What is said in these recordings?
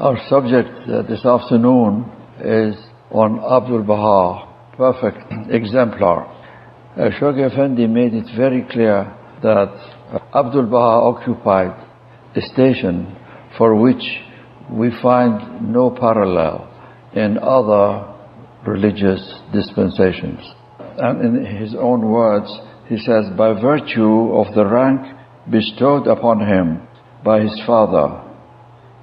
Our subject this afternoon is on Abdul Baha, perfect exemplar. Shoghi Effendi made it very clear that Abdul Baha occupied a station for which we find no parallel in other religious dispensations. And in his own words, he says, by virtue of the rank bestowed upon him by his father,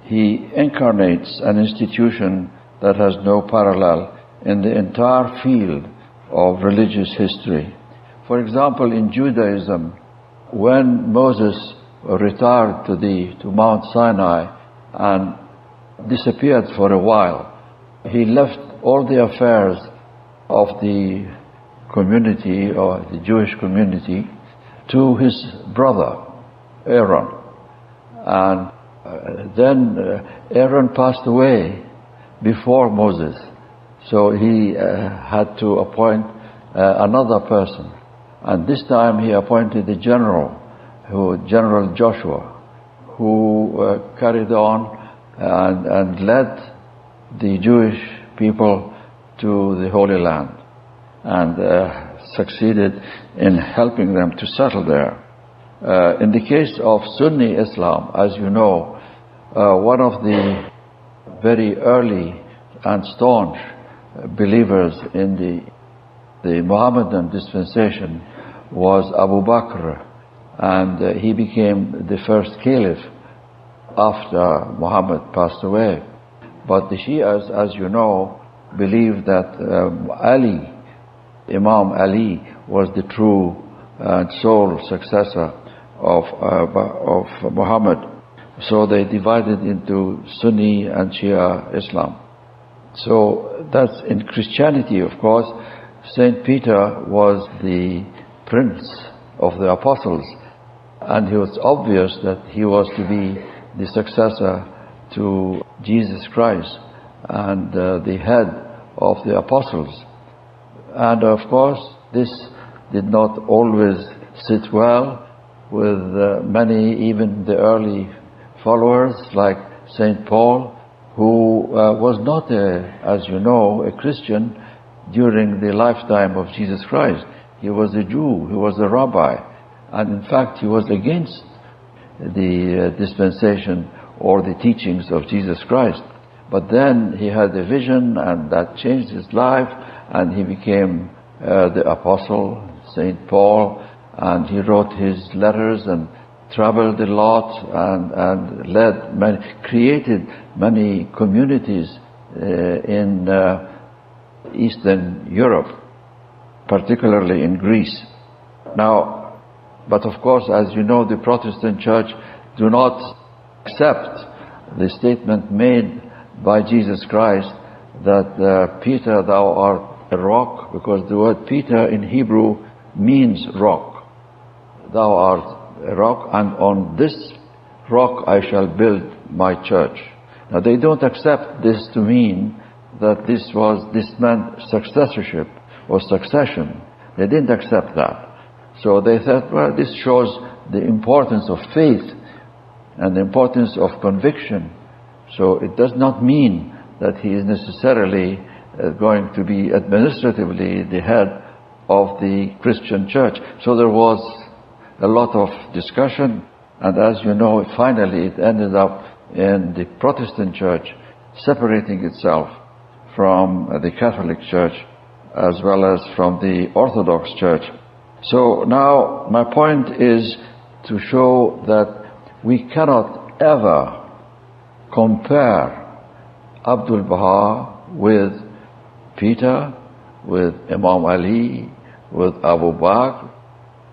he incarnates an institution that has no parallel in the entire field of religious history. For example, in Judaism, when Moses retired to Mount Sinai and disappeared for a while, he left all the affairs of the community, or the Jewish community, to his brother, Aaron. And then Aaron passed away before Moses, so he had to appoint another person. And this time he appointed a general, General Joshua, who carried on and led the Jewish people to the Holy Land and succeeded in helping them to settle there. In the case of Sunni Islam, as you know, one of the very early and staunch believers in the Muhammadan dispensation was Abu Bakr, and he became the first caliph after Muhammad passed away. But the Shias, as you know, believe that Imam Ali was the true and sole successor of Muhammad. So they divided into Sunni and Shia Islam. So that's in Christianity, of course. Saint Peter was the prince of the apostles, and it was obvious that he was to be the successor to Jesus Christ and the head of the apostles. And of course, this did not always sit well with many, even the early followers like St. Paul, who was not, as you know, a Christian during the lifetime of Jesus Christ. He was a Jew, he was a rabbi, and in fact he was against the dispensation or the teachings of Jesus Christ. But then he had a vision, and that changed his life, and he became the apostle, St. Paul, and he wrote his letters and traveled a lot and created many communities in Eastern Europe, particularly in Greece. Now, but of course, as you know, the Protestant Church do not accept the statement made by Jesus Christ that Peter, thou art a rock, because the word Peter in Hebrew means rock. Thou art a rock, and on this rock I shall build my church. Now they don't accept this to mean that this meant successorship or succession. They didn't accept that. So they thought, well, this shows the importance of faith and the importance of conviction. So it does not mean that he is necessarily going to be administratively the head of the Christian church. So there was a lot of discussion, and as you know, finally it ended up in the Protestant church separating itself from the Catholic Church as well as from the Orthodox Church. So now my point is to show that we cannot ever compare Abdul Baha with Peter, with Imam Ali, with Abu Bakr,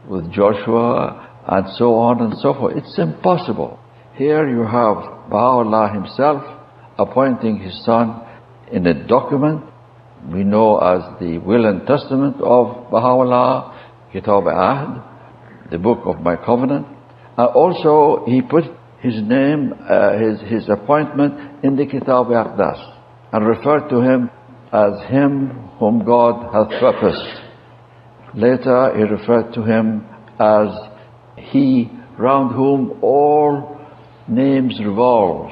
with Joshua, and so on and so forth. It's impossible. Here you have Baha'u'llah himself appointing his son in a document we know as the Will and Testament of Baha'u'llah, Kitab Ahd, the Book of My Covenant. Also, he put his name, his appointment in the Kitab Aqdas and referred to him as him whom God hath purposed. Later, he referred to him as he round whom all names revolve.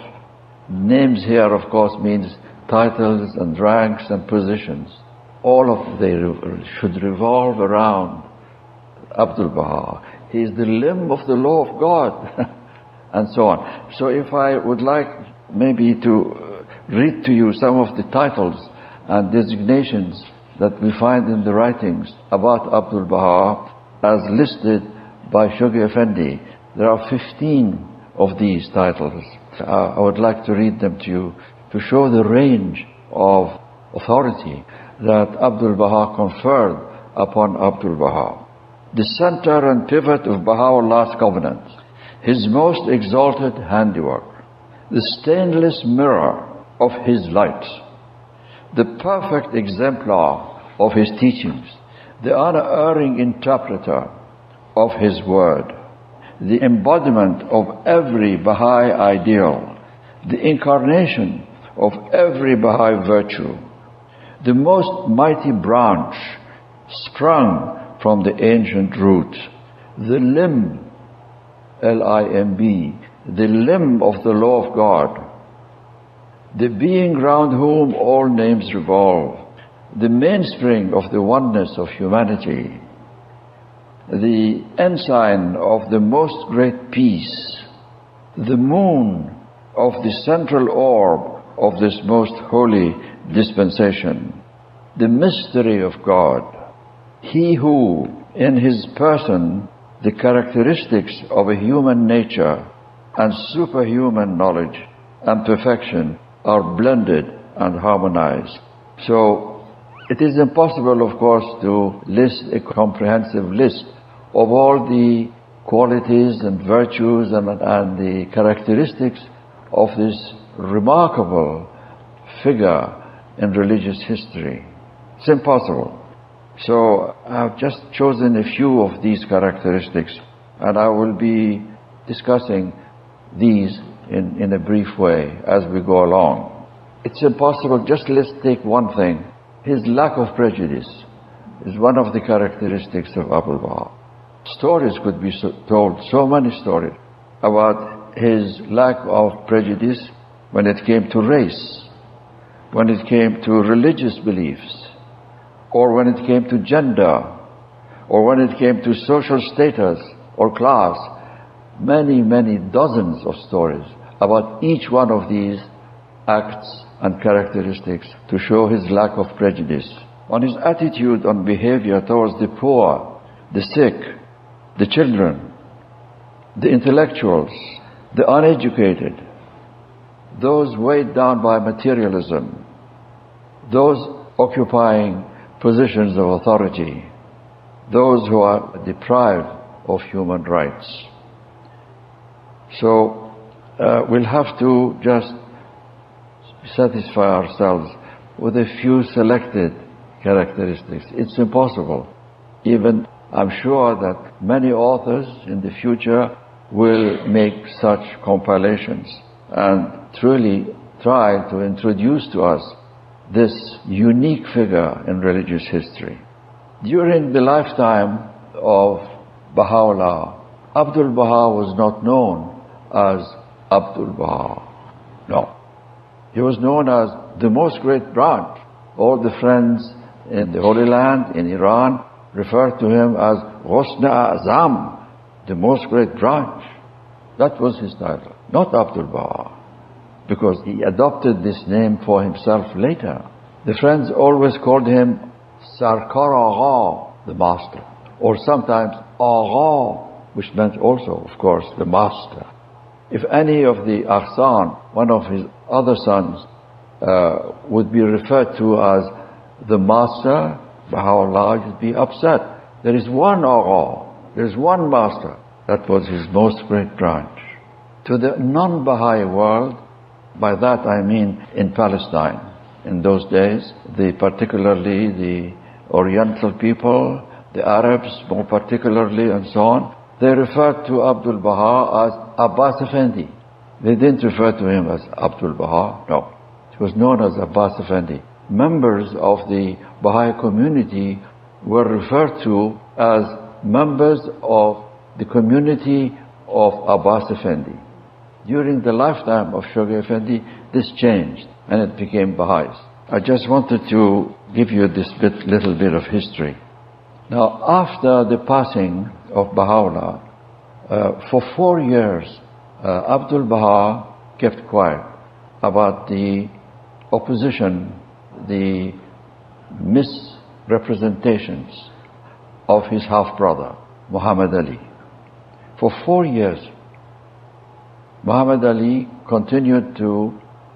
Names here, of course, means titles and ranks and positions. All of them should revolve around Abdul Baha. He is the limb of the law of God, and so on. So if I would like maybe to read to you some of the titles and designations that we find in the writings about Abdul Baha as listed by Shoghi Effendi. There are 15 of these titles. I would like to read them to you to show the range of authority that Abdul Baha conferred upon Abdul Baha. The center and pivot of Baha'u'llah's covenant, his most exalted handiwork, the stainless mirror of his light, the perfect exemplar of his teachings, the unerring interpreter of his word, the embodiment of every Baha'i ideal, the incarnation of every Baha'i virtue, the most mighty branch sprung from the ancient root, the limb, L-I-M-B, the limb of the law of God, the being round whom all names revolve, the mainspring of the oneness of humanity, the ensign of the most great peace, the moon of the central orb of this most holy dispensation, the mystery of God, he who, in his person, the characteristics of a human nature and superhuman knowledge and perfection are blended and harmonized. So, it is impossible, of course, to list a comprehensive list of all the qualities and virtues and the characteristics of this remarkable figure in religious history. It's impossible. So I've just chosen a few of these characteristics, and I will be discussing these in a brief way as we go along. It's impossible. Just let's take one thing. His lack of prejudice is one of the characteristics of Abdul Baha. Stories could be told, so many stories, about his lack of prejudice when it came to race, when it came to religious beliefs, or when it came to gender, or when it came to social status or class. Many, many dozens of stories about each one of these acts and characteristics to show his lack of prejudice. On his attitude and behavior towards the poor, the sick, the children, the intellectuals, the uneducated, those weighed down by materialism, those occupying positions of authority, those who are deprived of human rights. So we'll have to just satisfy ourselves with a few selected characteristics. It's impossible. Even I'm sure that many authors in the future will make such compilations and truly try to introduce to us this unique figure in religious history. During the lifetime of Baha'u'llah, Abdul Baha was not known as Abdul Baha. No. He was known as the most great branch. All the friends in the Holy Land, in Iran, referred to him as Ghusna Azam, the most great branch. That was his title, not Abdul Baha, because he adopted this name for himself later. The friends always called him Sarkar Agha, the master, or sometimes Agha, which meant also, of course, the master. If any of the Aghsan, one of his other sons, would be referred to as the master, Baha'u'llah would be upset. There is one Agha, there is one master. That was his most great branch. To the non-Baha'i world, by that I mean in Palestine. In those days, particularly the Oriental people, the Arabs more particularly, and so on, they referred to Abdul Baha as Abbas Effendi. They didn't refer to him as Abdul Baha, no. He was known as Abbas Effendi. Members of the Baha'i community were referred to as members of the community of Abbas Effendi. During the lifetime of Shoghi Effendi, this changed and it became Baha'is. I just wanted to give you this little bit of history. Now, after the passing of Baha'u'llah, for 4 years, Abdul Baha kept quiet about the opposition, the misrepresentations of his half-brother, Muhammad Ali. For 4 years, Muhammad Ali continued to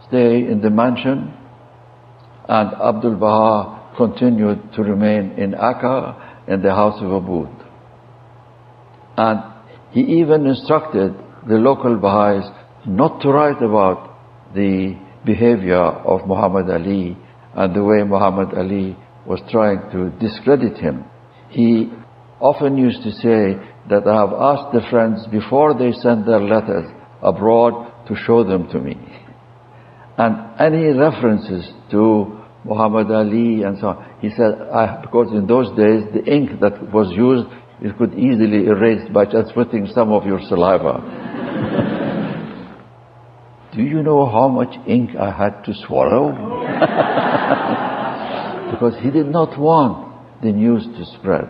stay in the mansion, and Abdul Baha continued to remain in Acre in the house of Abud. And he even instructed the local Baha'is not to write about the behavior of Muhammad Ali and the way Muhammad Ali was trying to discredit him. He often used to say that I have asked the friends before they send their letters abroad to show them to me. And any references to Muhammad Ali and so on, he said, because in those days the ink that was used, it could easily erase by just putting some of your saliva. Do you know how much ink I had to swallow? Because he did not want the news to spread.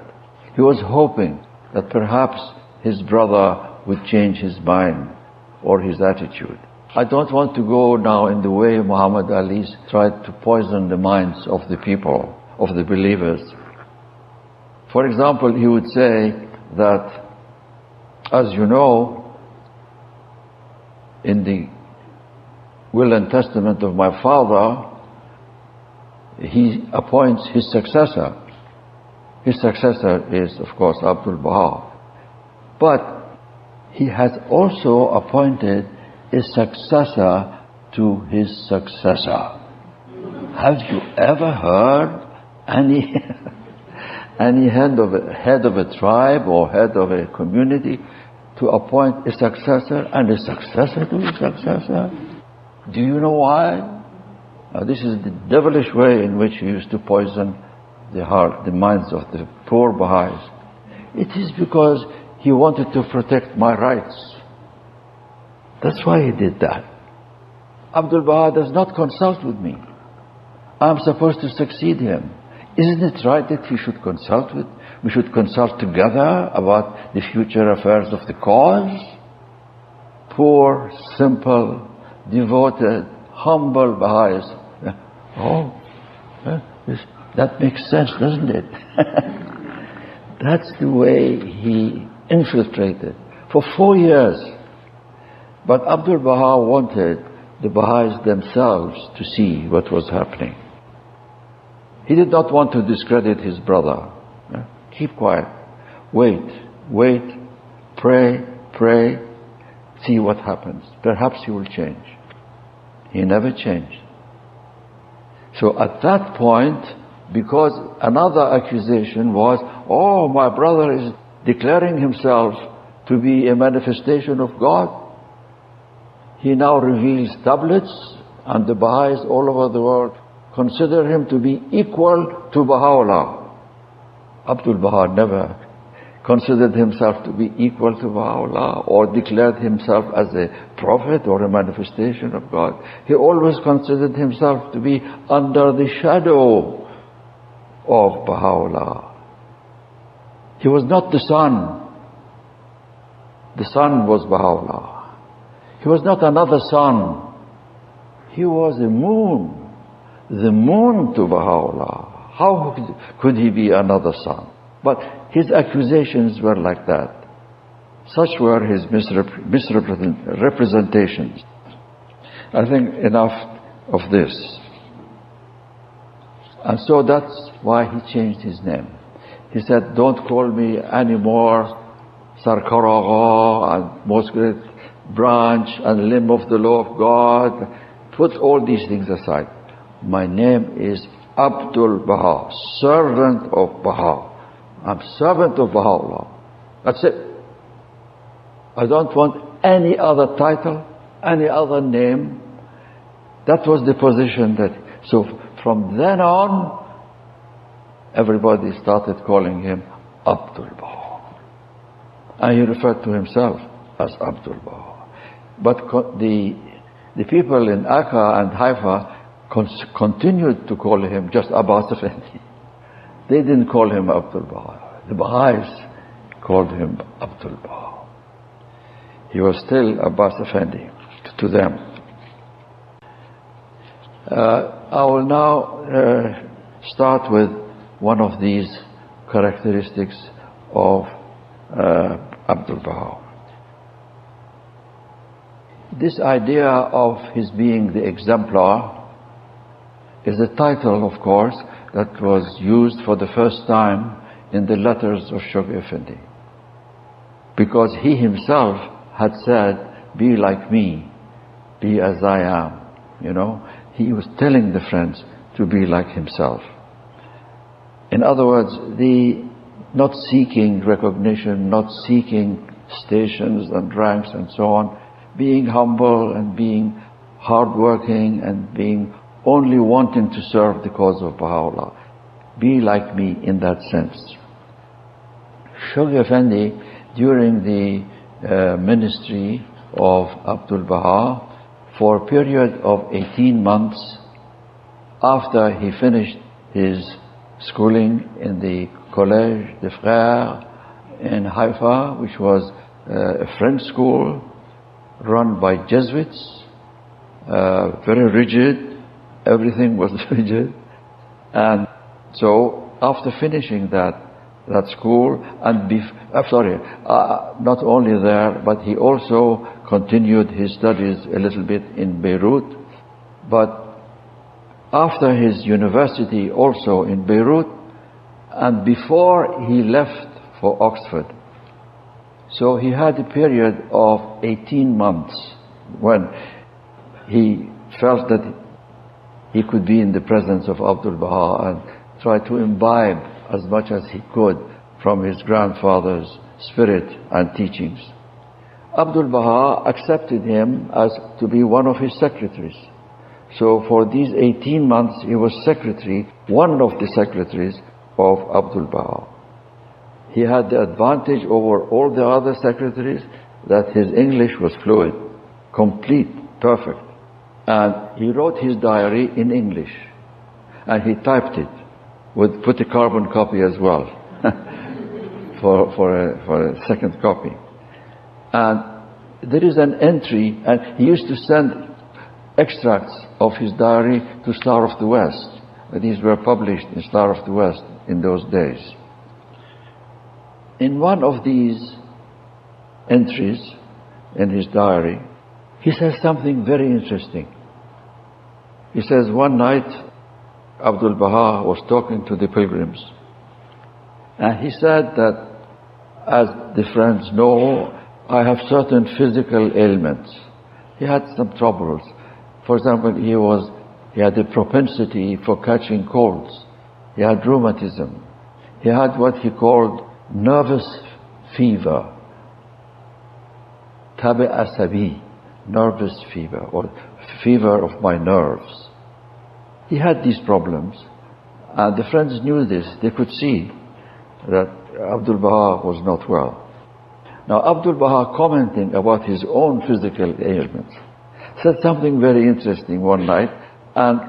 He was hoping that perhaps his brother would change his mind or his attitude. I don't want to go now in the way Muhammad Ali tried to poison the minds of the people, of the believers. For example, he would say that, as you know, in the will and testament of my father, he appoints his successor. His successor is, of course, Abdul Baha. But he has also appointed a successor to his successor. Have you ever heard any head of a tribe or head of a community to appoint a successor and a successor to a successor? Do you know why? Now, this is the devilish way in which he used to poison the minds of the poor Baha'is. It is because he wanted to protect my rights. That's why he did that. Abdul Baha does not consult with me. I'm supposed to succeed him. Isn't it right that we should consult together about the future affairs of the cause? Poor, simple, devoted, humble Baha'is. That makes sense, doesn't it? That's the way he infiltrated for 4 years. But Abdul Baha wanted the Baha'is themselves to see what was happening. He did not want to discredit his brother. Keep quiet. Wait, pray, see what happens. Perhaps he will change. He never changed. So at that point, because another accusation was, my brother is declaring himself to be a manifestation of God. He now reveals tablets, and the Baha'is all over the world consider him to be equal to Baha'u'llah. Abdul Baha never considered himself to be equal to Baha'u'llah or declared himself as a prophet or a manifestation of God. He always considered himself to be under the shadow of Baha'u'llah. He was not the sun. The sun was Baha'u'llah. He was not another sun. He was a moon. The moon to Baha'u'llah. How could he be another sun? But his accusations were like that. Such were his misrepresentations. I think enough of this. And so that's why he changed his name. He said, don't call me anymore Sarkar Agha and most great branch and limb of the law of God. Put all these things aside. My name is Abdul Baha, servant of Baha. I'm servant of Baha'u'llah. That's it. I don't want any other title, any other name. That was the position so from then on, everybody started calling him Abdul Baha. And he referred to himself as Abdul Baha. But the people in Acre and Haifa continued to call him just Abbas Effendi. They didn't call him Abdul Baha. The Baha'is called him Abdul Baha. He was still Abbas Effendi to them. I will now start with one of these characteristics of Abdul Baha. This idea of his being the exemplar is a title, of course, that was used for the first time in the letters of Shoghi Effendi. Because he himself had said, "Be like me, be as I am." You know, he was telling the friends to be like himself. In other words, not seeking recognition, not seeking stations and ranks and so on, being humble and being hardworking and being only wanting to serve the cause of Baha'u'llah. Be like me in that sense. Shoghi Effendi, during the ministry of Abdul Baha, for a period of 18 months, after he finished his schooling in the Collège des Frères in Haifa, which was a French school run by Jesuits, very rigid, everything was rigid. And so after finishing that school, and not only there, but he also continued his studies a little bit in Beirut. But after his university also in Beirut, and before he left for Oxford, so he had a period of 18 months when he felt that he could be in the presence of Abdul Baha and try to imbibe as much as he could from his grandfather's spirit and teachings. Abdul Baha accepted him as to be one of his secretaries. So for these 18 months he was secretary, one of the secretaries of Abdul Baha. He had the advantage over all the other secretaries that his English was fluid, complete, perfect. And he wrote his diary in English. And he typed it, put a carbon copy as well for a second copy. And there is an entry, and he used to send extracts of his diary to Star of the West. These were published in Star of the West in those days. In one of these entries in his diary, he says something very interesting. He says, one night, Abdul Baha was talking to the pilgrims. And he said that, as the friends know, I have certain physical ailments. He had some troubles. For example, he had a propensity for catching colds. He had rheumatism. He had what he called nervous fever. Tabi asabi, nervous fever, or fever of my nerves. He had these problems, and the friends knew this. They could see that Abdul Baha was not well. Now, Abdul Baha, commenting about his own physical ailments, said something very interesting one night, and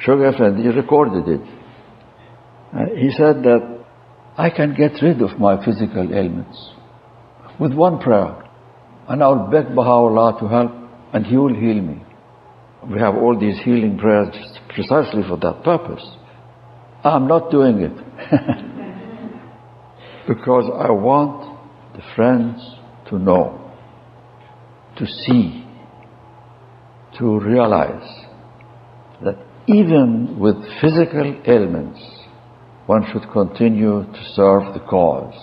Shoghi Effendi recorded it. He said that I can get rid of my physical ailments with one prayer, and I'll beg Baha'u'llah to help, and he will heal me. We have all these healing prayers precisely for that purpose. I'm not doing it because I want the friends to know, to see, to realize that even with physical ailments, one should continue to serve the cause.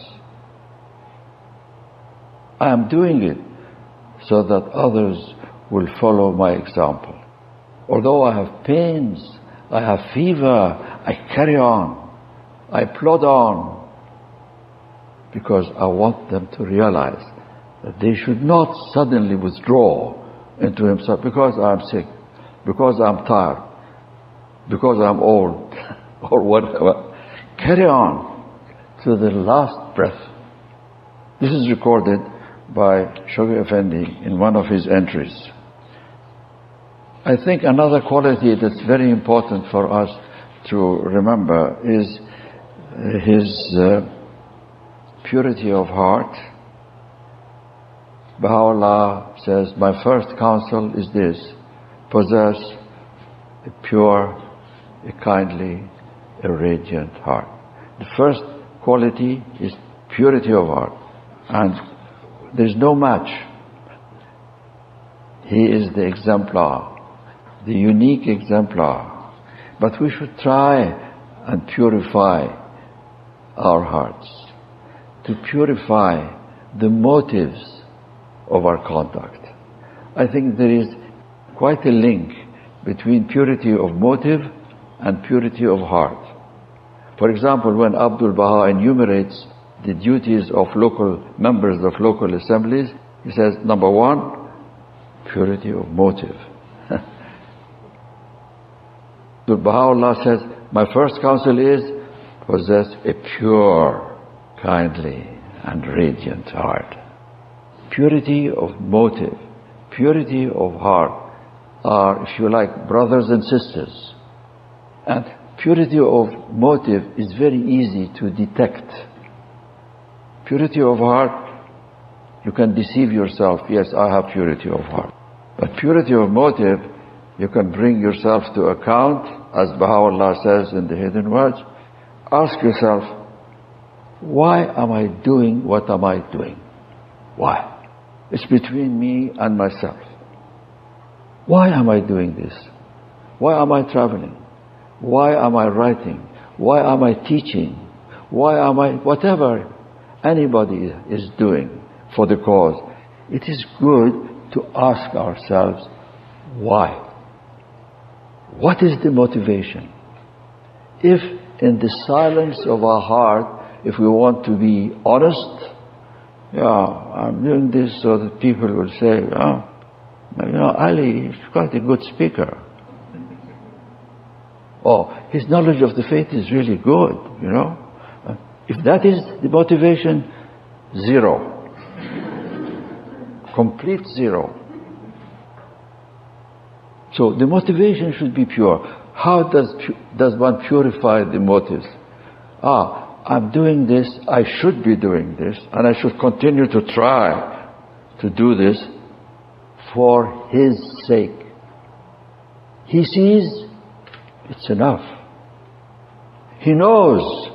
I am doing it so that others will follow my example. Although I have pains, I have fever, I carry on, I plod on, because I want them to realize that they should not suddenly withdraw into himself because I'm sick, because I'm tired, because I'm old, or whatever. Carry on to the last breath. This is recorded by Shoghi Effendi in one of his entries. I think another quality that's very important for us to remember is his purity of heart. Baha'u'llah says, my first counsel is this: possess a pure, a kindly, a radiant heart. The first quality is purity of heart, and there's no match. He is the exemplar, the unique exemplar. But we should try and purify our hearts, to purify the motives of our conduct. I think there is quite a link between purity of motive and purity of heart. For example, when Abdul Baha enumerates the duties of local members of local assemblies, he says, number one, purity of motive. Abdul Baha'u'llah says, my first counsel is, possess a pure, kindly, and radiant heart. Purity of motive, purity of heart are, if you like, brothers and sisters. And purity of motive is very easy to detect. Purity of heart, you can deceive yourself, yes, I have purity of heart. But purity of motive, you can bring yourself to account, as Baha'u'llah says in the Hidden Words. Ask yourself, why am I doing what am I doing? Why? It's between me and myself. Why am I doing this? Why am I traveling? Why am I writing? Why am I teaching? Why am I, whatever anybody is doing for the cause, it is good to ask ourselves, why? What is the motivation? If in the silence of our heart, if we want to be honest, I'm doing this so that people will say, Ali is quite a good speaker. Oh, his knowledge of the faith is really good, If that is the motivation, zero. Complete zero. So the motivation should be pure. How does one purify the motives? I'm doing this, I should be doing this, and I should continue to try to do this for his sake. He sees, it's enough. He knows,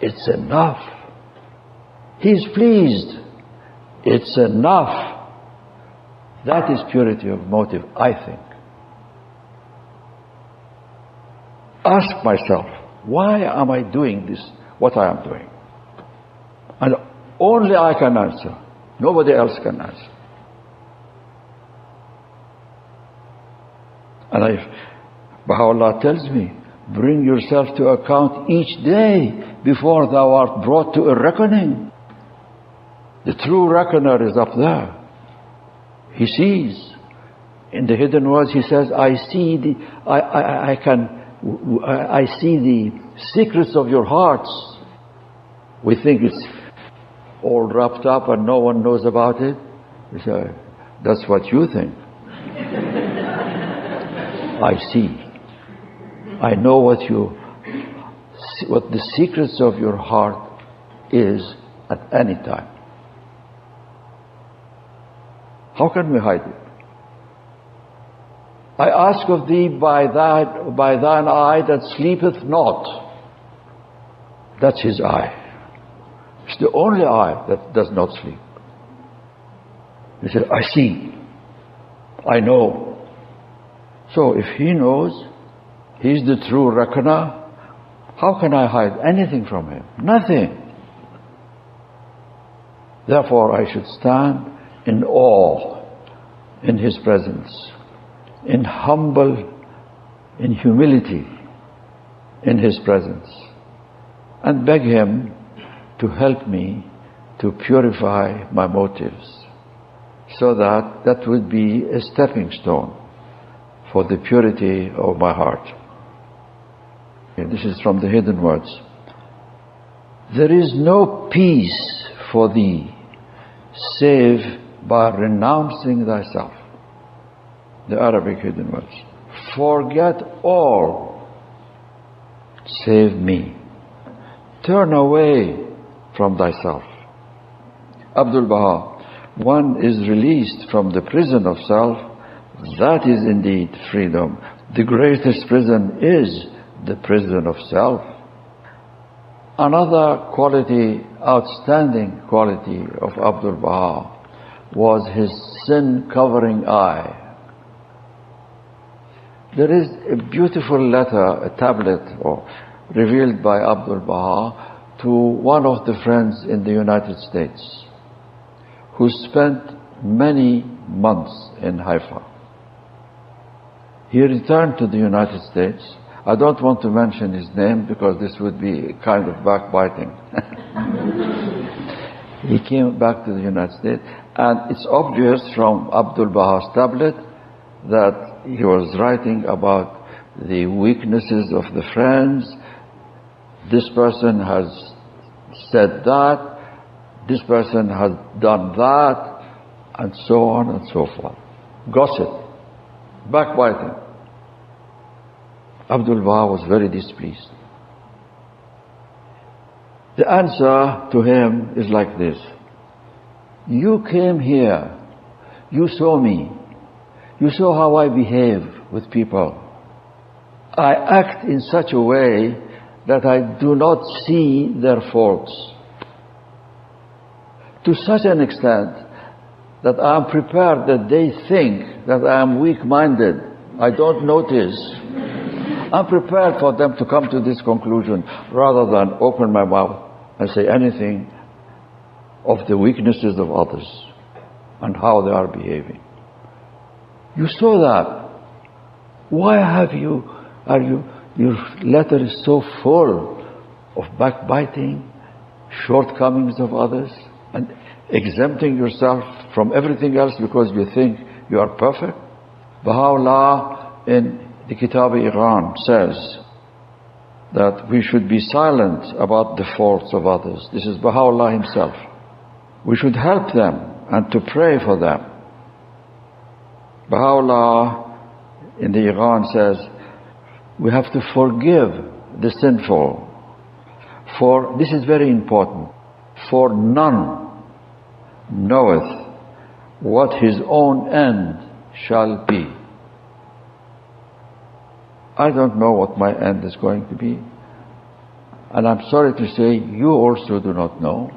it's enough. He's pleased, it's enough. That is purity of motive, I think. Ask myself, why am I doing this, what I am doing? And only I can answer. Nobody else can answer. And Baha'u'llah tells me, bring yourself to account each day before thou art brought to a reckoning. The true reckoner is up there. He sees. In the Hidden Words he says, I see the secrets of your hearts. We think it's all wrapped up and no one knows about it. We say, that's what you think. I see. I know what the secrets of your heart is at any time. How can we hide it? I ask of thee by thine eye that sleepeth not. That's his eye. It's the only eye that does not sleep. He said, I see. I know. So if he knows, he's the true reckoner, how can I hide anything from him? Nothing. Therefore I should stand in awe in his presence, in humility in his presence, and beg him to help me to purify my motives, so that would be a stepping stone for the purity of my heart. And this is from the Hidden Words. There is no peace for thee save by renouncing thyself. The Arabic hidden words. Forget all, save me. Turn away from thyself. Abdul Baha, one is released from the prison of self, that is indeed freedom. The greatest prison is the prison of self. Another quality, outstanding quality of Abdul Baha was his sin-covering eye. There is a beautiful letter, a tablet, revealed by Abdul Baha to one of the friends in the United States who spent many months in Haifa. He returned to the United States. I don't want to mention his name because this would be kind of backbiting. He came back to the United States, and it's obvious from Abdul Baha's tablet that he was writing about the weaknesses of the friends. This person has said that, this person has done that, and so on and so forth. Gossip, backbiting. Abdul Baha was very displeased. The answer to him is like this. You came here, you saw me, you saw how I behave with people. I act in such a way that I do not see their faults. To such an extent that I am prepared that they think that I am weak-minded. I don't notice. I'm prepared for them to come to this conclusion rather than open my mouth and say anything of the weaknesses of others and how they are behaving. You saw that. Why your letter is so full of backbiting, shortcomings of others, and exempting yourself from everything else because you think you are perfect? Baha'u'llah in the Kitab-i-Iran says that we should be silent about the faults of others. This is Baha'u'llah himself. We should help them and to pray for them. Baha'u'llah in the Iran says we have to forgive the sinful. For, this is very important, for none knoweth what his own end shall be. I don't know what my end is going to be. And I'm sorry to say, you also do not know.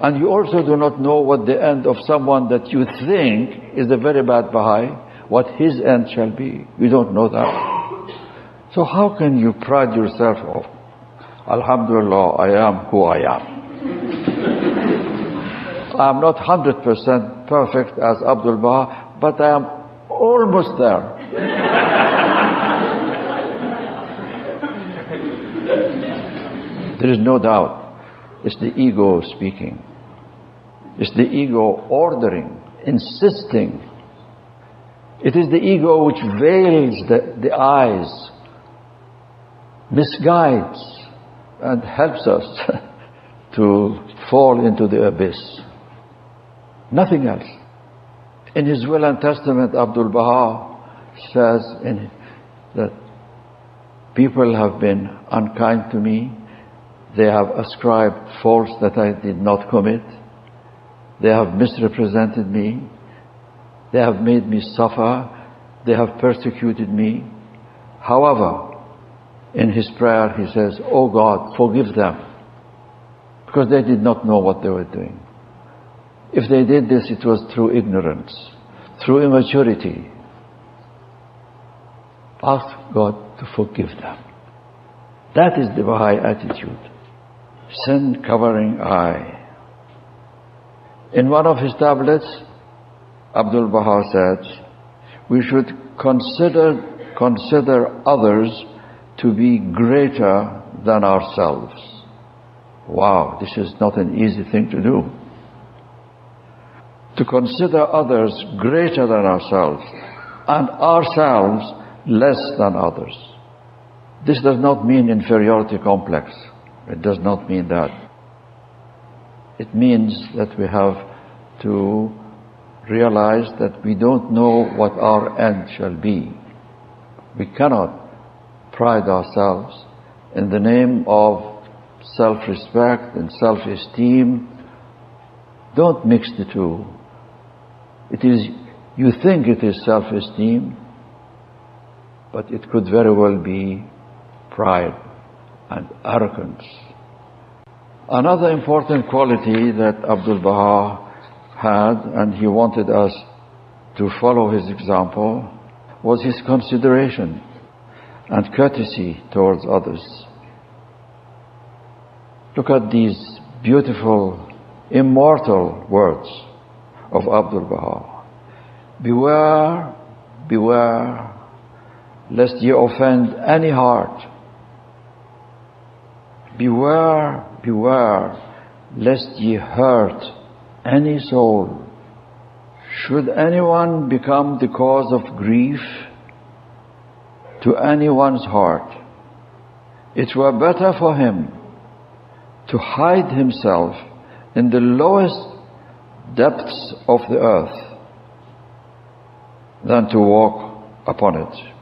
And you also do not know what the end of someone that you think is a very bad Baha'i, what his end shall be. You don't know that. So how can you pride yourself of, Alhamdulillah, I am who I am. I'm not 100% perfect as Abdul Baha, but I am almost there. There is no doubt. It's the ego speaking. It's the ego ordering, insisting. It is the ego which veils the eyes, misguides, and helps us to fall into the abyss. Nothing else. In his Will and Testament, Abdul Baha says that people have been unkind to me. They have ascribed faults that I did not commit. They have misrepresented me. They have made me suffer. They have persecuted me. However, in his prayer he says, "Oh God, forgive them," because they did not know what they were doing. If they did this, it was through ignorance, through immaturity. Ask God to forgive them. That is the Baha'i attitude. Sin covering eye. In one of his tablets, Abdul Baha said, we should consider others to be greater than ourselves. Wow, this is not an easy thing to do. To consider others greater than ourselves and ourselves less than others. This does not mean inferiority complex. It does not mean that. It means that we have to realize that we don't know what our end shall be. We cannot pride ourselves in the name of self-respect and self-esteem. Don't mix the two. You think it is self-esteem, but it could very well be pride and arrogance. Another important quality that Abdul Baha had, and he wanted us to follow his example, was his consideration and courtesy towards others. Look at these beautiful, immortal words of Abdul Baha. Beware, beware, lest ye offend any heart. Beware, beware, lest ye hurt any soul. Should anyone become the cause of grief to anyone's heart, it were better for him to hide himself in the lowest depths of the earth than to walk upon it.